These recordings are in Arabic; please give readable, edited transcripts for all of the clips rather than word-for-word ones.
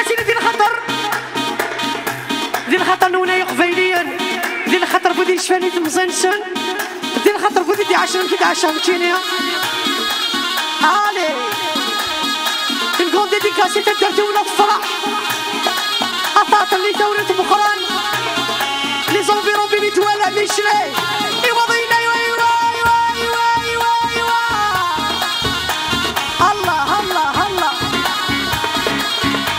سيدي ديال الخطر ديال الخطر نوناي قبيليا ديال الخطر بودي شفاني تمزنسن ديال الخطر بودي دي 10 كي 10 تشينيا علي الكون ديديكاسي تدرتي ولا تفرح أطاط اللي دورت بخران لي زونفيرون بيبي توالا ميشري إيوا ضينا إيوا إيوا إيوا إيوا إيوا الله الله الله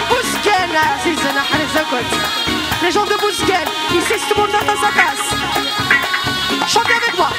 بوسكان عزيزنا حرزكت les gens de Bousquet, ici c'est tout le monde dans sa casse. Chantez avec moi.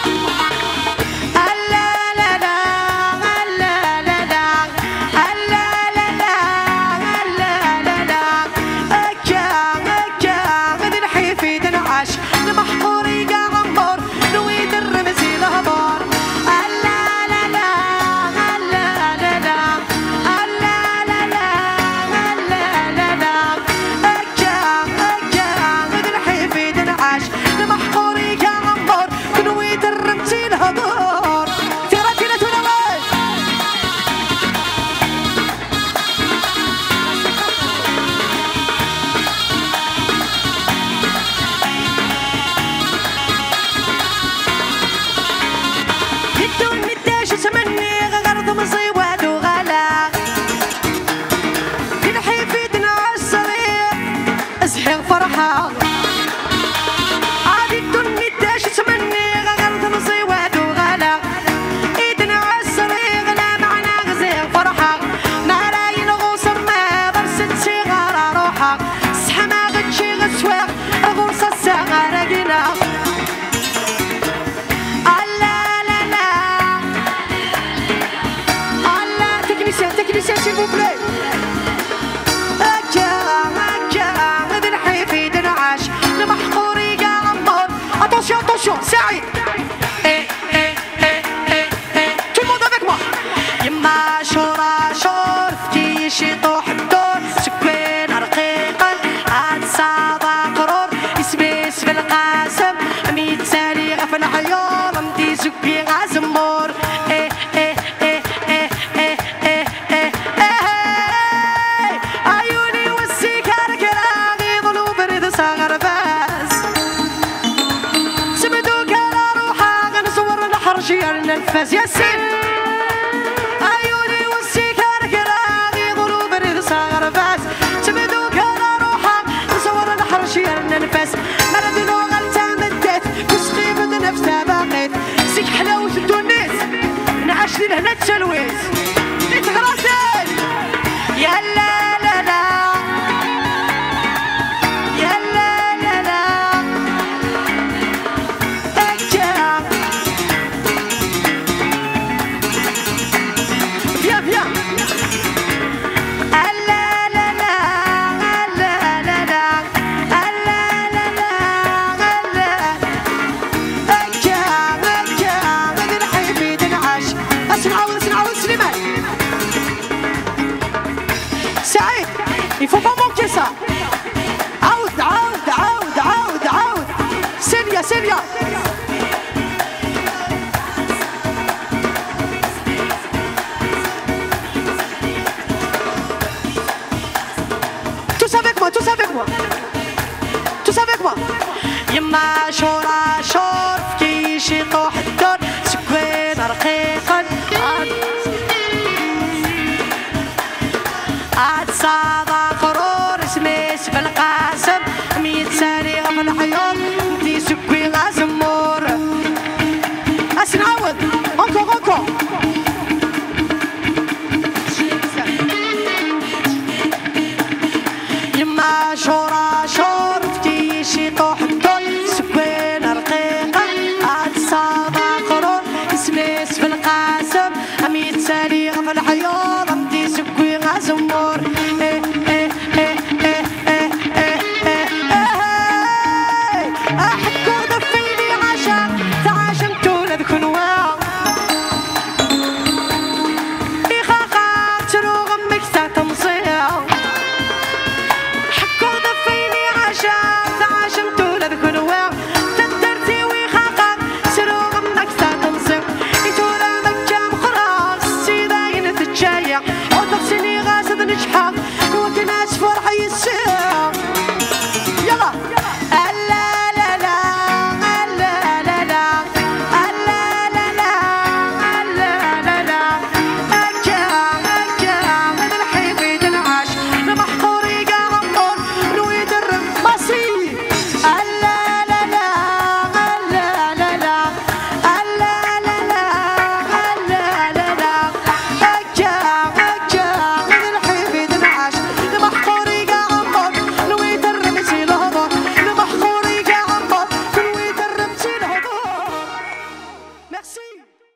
S'il vous plaît. Attention, attention, Saïd. Tout le monde avec moi. يما شورا شور كي يشيطو حدور سكوين رقيقا عاد صابا قرور اسمي اسم القاسم ميت سالي غف العيون مدي زكي غازمور النفس يا سن عيوني والسكر كراغي ضروب الرصا غرباس تبدوك على روحك نصور الحرش يا النفس مردنو غلتا مدت وسقيف نفسها باقيت سيك حلاوة الدنيس نعاش لهنا تسلويت نتغرسل يا لا لا لا يا لا لا لا Il faut pas manquer ça. Out, out, out, out, out. Célia, Célia. Tous avec moi, tous avec moi. Tous avec moi. يما شورا شور كي يشيطو حدور سكوين رقيقا عاد صابا قرور اسمي اسم القاسم ميت ساري غف العيون مدي سكوي غازمور اسنعود انكو انكو يما شورا شور كي يشيطو حدود سكوين رقيقا عاد صابا قرور اسمي اسم القاسم ميت ساري غف العيون مدي سكوي غازمور نجحة